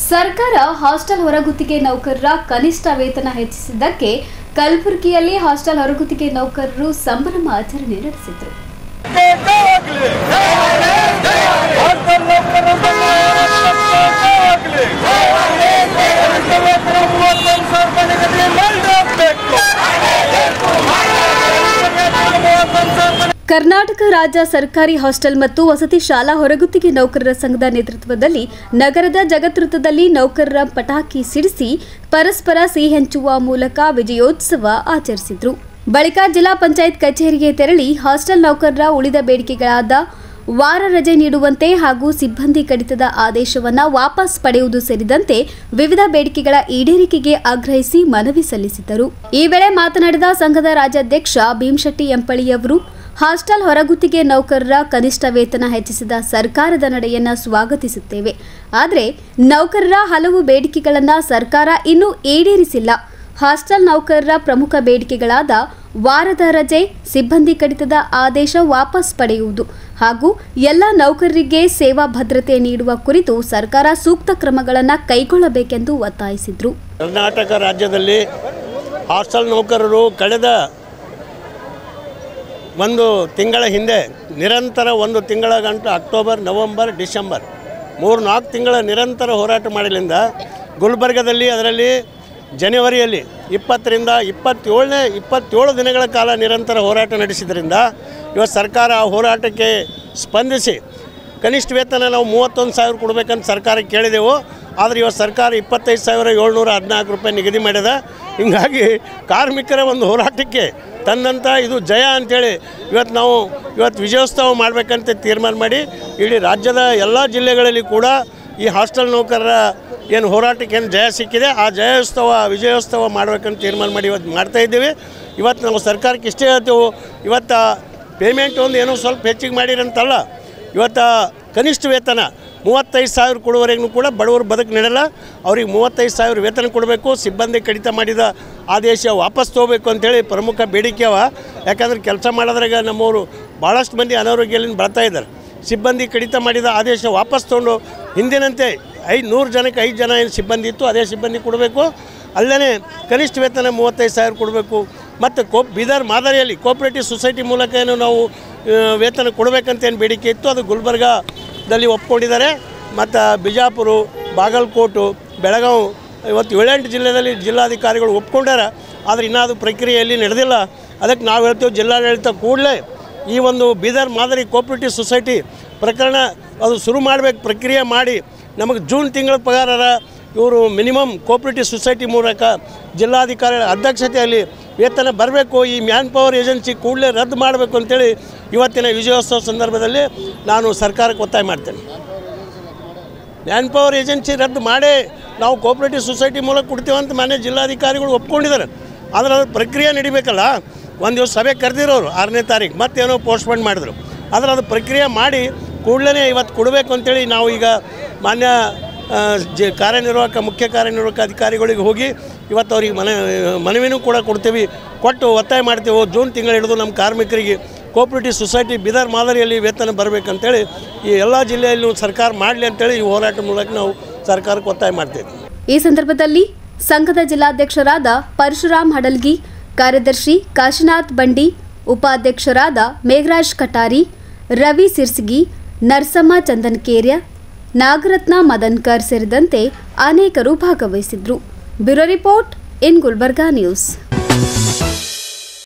ಸರ್ಕಾರ ಹಾಸ್ಟೆಲ್ ಹೊರಗುತ್ತಿಗೆ ನೌಕರರ ಕನಿಷ್ಠ ವೇತನ ಹೆಚ್ಚಿಸಿದ್ದಕ್ಕೆ ಕಲಬುರಗಿಯಲ್ಲಿ ಹಾಸ್ಟೆಲ್ ಹೊರಗುತ್ತಿಗೆ ನೌಕರರು ಸಂಭ್ರಮ ಆಚರಣೆ ನಡೆಸಿದರು. ಕರ್ನಾಟಕ ರಾಜ್ಯ ಸರ್ಕಾರಿ ಹಾಸ್ಟೆಲ್ ಮತ್ತು ವಸತಿ ಶಾಲಾ ಹೊರಗುತ್ತಿಗೆ ನೌಕರರ ಸಂಘದ ನೇತೃತ್ವದಲ್ಲಿ ನಗರದ ಜಗತ್ವೃತ್ತದಲ್ಲಿ ನೌಕರರ ಪಟಾಕಿ ಸಿಡಿಸಿ ಪರಸ್ಪರ ಸಿಹಿ ಹಂಚುವ ಮೂಲಕ ವಿಜಯೋತ್ಸವ ಆಚರಿಸಿದರು. ಬಳಿಕ ಜಿಲ್ಲಾ ಪಂಚಾಯತ್ ಕಚೇರಿಗೆ ತೆರಳಿ ಹಾಸ್ಟೆಲ್ ನೌಕರರ ಉಳಿದ ಬೇಡಿಕೆಗಳಾದ ವಾರ ರಜೆ ನೀಡುವಂತೆ ಹಾಗೂ ಸಿಬ್ಬಂದಿ ಕಡಿತದ ಆದೇಶವನ್ನು ವಾಪಸ್ ಪಡೆಯುವುದು ಸೇರಿದಂತೆ ವಿವಿಧ ಬೇಡಿಕೆಗಳ ಈಡೇರಿಕೆಗೆ ಆಗ್ರಹಿಸಿ ಮನವಿ ಸಲ್ಲಿಸಿದರು. ಈ ವೇಳೆ ಮಾತನಾಡಿದ ಸಂಘದ ರಾಜ್ಯಾಧ್ಯಕ್ಷ ಭೀಮಶೆಟ್ಟಿ ಎಂಪಳಿಯವರು ಹಾಸ್ಟೆಲ್ ಹೊರಗುತ್ತಿಗೆ ನೌಕರರ ಕನಿಷ್ಠ ವೇತನ ಹೆಚ್ಚಿಸಿದ ಸರ್ಕಾರದ ನಡೆಯನ್ನು ಸ್ವಾಗತಿಸುತ್ತೇವೆ. ಆದರೆ ನೌಕರರ ಹಲವು ಬೇಡಿಕೆಗಳನ್ನು ಸರ್ಕಾರ ಇನ್ನೂ ಈಡೇರಿಸಿಲ್ಲ. ಹಾಸ್ಟೆಲ್ ನೌಕರರ ಪ್ರಮುಖ ಬೇಡಿಕೆಗಳಾದ ವಾರದ ರಜೆ, ಸಿಬ್ಬಂದಿ ಕಡಿತದ ಆದೇಶ ವಾಪಸ್ ಪಡೆಯುವುದು ಹಾಗೂ ಎಲ್ಲ ನೌಕರರಿಗೆ ಸೇವಾ ಭದ್ರತೆ ನೀಡುವ ಕುರಿತು ಸರ್ಕಾರ ಸೂಕ್ತ ಕ್ರಮಗಳನ್ನು ಕೈಗೊಳ್ಳಬೇಕೆಂದು ಒತ್ತಾಯಿಸಿದರು. ಕರ್ನಾಟಕ ರಾಜ್ಯದಲ್ಲಿ ಹಾಸ್ಟೆಲ್ ನೌಕರರು ಕಳೆದ ಒಂದು ತಿಂಗಳ ಹಿಂದೆ ನಿರಂತರ ಒಂದು ತಿಂಗಳ ಗಂಟು ಅಕ್ಟೋಬರ್, ನವೆಂಬರ್, ಡಿಸೆಂಬರ್ 3-4 ತಿಂಗಳ ನಿರಂತರ ಹೋರಾಟ ಮಾಡಲಿಂದ ಗುಲ್ಬರ್ಗದಲ್ಲಿ ಅದರಲ್ಲಿ ಜನವರಿಯಲ್ಲಿ 20ರಿಂದ 27 ದಿನಗಳ ಕಾಲ ನಿರಂತರ ಹೋರಾಟ ನಡೆಸಿದ್ರಿಂದ ಇವತ್ತು ಸರ್ಕಾರ ಆ ಹೋರಾಟಕ್ಕೆ ಸ್ಪಂದಿಸಿ ಕನಿಷ್ಠ ವೇತನ ನಾವು 31,000 ಕೊಡಬೇಕಂತ ಸರ್ಕಾರಕ್ಕೆ ಕೇಳಿದೆವು. ಆದರೆ ಇವತ್ತು ಸರ್ಕಾರ 25,714 ರೂಪಾಯಿ ನಿಗದಿ ಮಾಡಿದೆ. ಹೀಗಾಗಿ ಕಾರ್ಮಿಕರ ಒಂದು ಹೋರಾಟಕ್ಕೆ ತನ್ನಂಥ ಇದು ಜಯ ಅಂಥೇಳಿ ಇವತ್ತು ವಿಜಯೋತ್ಸವ ಮಾಡಬೇಕಂತ ತೀರ್ಮಾನ ಮಾಡಿ ಇಡೀ ರಾಜ್ಯದ ಎಲ್ಲ ಜಿಲ್ಲೆಗಳಲ್ಲಿ ಕೂಡ ಈ ಹಾಸ್ಟೆಲ್ ನೌಕರರ ಏನು ಹೋರಾಟಕ್ಕೆ ಏನು ಜಯ ಸಿಕ್ಕಿದೆ ಆ ವಿಜಯೋತ್ಸವ ಮಾಡಬೇಕಂತ ತೀರ್ಮಾನ ಮಾಡಿ ಇವತ್ತು ಮಾಡ್ತಾಯಿದ್ದೀವಿ. ಇವತ್ತು ನಾವು ಸರ್ಕಾರಕ್ಕೆ ಇಷ್ಟೇ ಹೇಳ್ತೇವೆ, ಇವತ್ತು ಪೇಮೆಂಟ್ ಒಂದು ಏನೋ ಸ್ವಲ್ಪ ಹೆಚ್ಚಿಗೆ ಮಾಡಿರಂತಲ್ಲ, ಇವತ್ತು ಕನಿಷ್ಠ ವೇತನ 35,000 ಕೊಡುವವರೆಗೂ ಕೂಡ ಬಡವರು ಬದುಕು ನಡೆಯಲ್ಲ. ಅವ್ರಿಗೆ 35,000 ವೇತನ ಕೊಡಬೇಕು. ಸಿಬ್ಬಂದಿ ಕಡಿತ ಮಾಡಿದ ಆದೇಶ ವಾಪಸ್ ತೊಗೋಬೇಕು ಅಂಥೇಳಿ ಪ್ರಮುಖ ಬೇಡಿಕೆ ಅವ. ಯಾಕಂದ್ರೆ ಕೆಲಸ ಮಾಡೋದ್ರಾಗ ನಮ್ಮವರು ಭಾಳಷ್ಟು ಮಂದಿ ಅನಾರೋಗ್ಯದಿಂದ ಬರ್ತಾ ಇದ್ದಾರೆ. ಸಿಬ್ಬಂದಿ ಕಡಿತ ಮಾಡಿದ ಆದೇಶ ವಾಪಸ್ ತೊಗೊಂಡು ಹಿಂದಿನಂತೆ 100 ಜನಕ್ಕೆ 5 ಜನ ಏನು ಸಿಬ್ಬಂದಿ ಇತ್ತು ಅದೇ ಸಿಬ್ಬಂದಿ ಕೊಡಬೇಕು. ಅಲ್ಲೇ ಕನಿಷ್ಠ ವೇತನ 35,000 ಕೊಡಬೇಕು. ಮತ್ತು ಬೀದರ್ ಮಾದರಿಯಲ್ಲಿ ಕೋಆಪರೇಟಿವ್ ಸೊಸೈಟಿ ಮೂಲಕ ಏನು ನಾವು ವೇತನ ಕೊಡಬೇಕಂತೇನು ಬೇಡಿಕೆ ಇತ್ತು ಅದು ಗುಲ್ಬರ್ಗಾದಲ್ಲಿ ಒಪ್ಕೊಂಡಿದ್ದಾರೆ. ಮತ್ತು ಬಿಜಾಪುರ, ಬಾಗಲಕೋಟು, ಬೆಳಗಾವಿ ಇವತ್ತು 7-8 ಜಿಲ್ಲೆಯಲ್ಲಿ ಜಿಲ್ಲಾಧಿಕಾರಿಗಳು ಒಪ್ಕೊಂಡಾರ. ಆದರೆ ಇನ್ನೂ ಅದು ಪ್ರಕ್ರಿಯೆಯಲ್ಲಿ ನಡೆದಿಲ್ಲ. ಅದಕ್ಕೆ ನಾವು ಹೇಳ್ತೇವೆ ಜಿಲ್ಲಾಡಳಿತ ಕೂಡಲೇ ಈ ಒಂದು ಬೀದರ್ ಮಾದರಿ ಕೋಆಪರೇಟಿವ್ ಸೊಸೈಟಿ ಪ್ರಕರಣ ಅದು ಶುರು ಮಾಡಬೇಕು. ಪ್ರಕ್ರಿಯೆ ಮಾಡಿ ನಮಗೆ ಜೂನ್ ತಿಂಗಳ ಪಗಾರರ ಇವರು ಮಿನಿಮಮ್ ಕೋಆಪರೇಟಿವ್ ಸೊಸೈಟಿ ಮೂಲಕ ಜಿಲ್ಲಾಧಿಕಾರಿಗಳ ಅಧ್ಯಕ್ಷತೆಯಲ್ಲಿ ವೇತನ ಬರಬೇಕು. ಈ ಮ್ಯಾನ್ ಪವರ್ ಏಜೆನ್ಸಿ ಕೂಡಲೇ ರದ್ದು ಮಾಡಬೇಕು ಅಂತೇಳಿ ಇವತ್ತಿನ ವಿಜಯೋತ್ಸವ ಸಂದರ್ಭದಲ್ಲಿ ನಾನು ಸರ್ಕಾರಕ್ಕೆ ಒತ್ತಾಯ ಮಾಡ್ತೇನೆ. ಮ್ಯಾನ್ ಪವರ್ ಏಜೆನ್ಸಿ ರದ್ದು ಮಾಡೇ ನಾವು ಕೋಆಪರೇಟಿವ್ ಸೊಸೈಟಿ ಮೂಲಕ ಕೊಡ್ತೀವಿ ಅಂತ ಮಾನ್ಯ ಜಿಲ್ಲಾಧಿಕಾರಿಗಳು ಒಪ್ಕೊಂಡಿದ್ದಾರೆ. ಆದರೆ ಅದ್ರ ಪ್ರಕ್ರಿಯೆ ನಡಿಬೇಕಲ್ಲ. ಒಂದು ದಿವಸ ಸಭೆ ಕರೆದಿರೋರು 6ನೇ ತಾರೀಕು ಮತ್ತೇನೋ ಪೋಸ್ಟ್ಪೋನ್ ಮಾಡಿದ್ರು. ಆದರೆ ಅದು ಪ್ರಕ್ರಿಯೆ ಮಾಡಿ ಕೂಡಲೇ ಇವತ್ತು ಕೊಡಬೇಕು ಅಂತೇಳಿ ನಾವು ಈಗ ಮಾನ್ಯ ಮುಖ್ಯ ಕಾರ್ಯನಿರ್ವಾಹಕ ಅಧಿಕಾರಿಗಳಿಗೆ ಹೋಗಿ ಇವತ್ತು ಅವ್ರಿಗೆ ಮನವಿನೂ ಕೂಡ ಕೊಡ್ತೀವಿ. ಕೊಟ್ಟು ಒತ್ತಾಯ ಮಾಡ್ತೀವಿ ಜೂನ್ ತಿಂಗಳು ಹಿಡಿದು ನಮ್ಮ ಕಾರ್ಮಿಕರಿಗೆ ಕೋಆಪರೇಟಿವ್ ಸೊಸೈಟಿ ಬೀದರ್ ಮಾದರಿಯಲ್ಲಿ ವೇತನ ಬರಬೇಕಂತೇಳಿ ಈ ಎಲ್ಲ ಜಿಲ್ಲೆಯಲ್ಲೂ ಸರ್ಕಾರ ಮಾಡಲಿ ಅಂತೇಳಿ ಈ ಹೋರಾಟ ಮೂಲಕ ನಾವು ಸರ್ಕಾರಕ್ಕೆ ಒತ್ತಾಯ ಮಾಡ್ತೇವೆ. ಈ ಸಂದರ್ಭದಲ್ಲಿ ಸಂಘದ ಜಿಲ್ಲಾಧ್ಯಕ್ಷರಾದ ಪರಶುರಾಮ್ ಹಡಲ್ಗಿ, ಕಾರ್ಯದರ್ಶಿ ಕಾಶಿನಾಥ್ ಬಂಡಿ, ಉಪಾಧ್ಯಕ್ಷರಾದ ಮೇಘರಾಜ್ ಕಟಾರಿ, ರವಿ ಸಿರ್ಸಗಿ, ನರಸಮ್ಮ ಚಂದನ್ಕೇರ್ಯ, ನಾಗರತ್ನ ಮದನ್ಕರ್ ಸೇರಿದಂತೆ ಅನೇಕರು ಭಾಗವಹಿಸಿದ್ರು. Bureau report in Gulbarga news.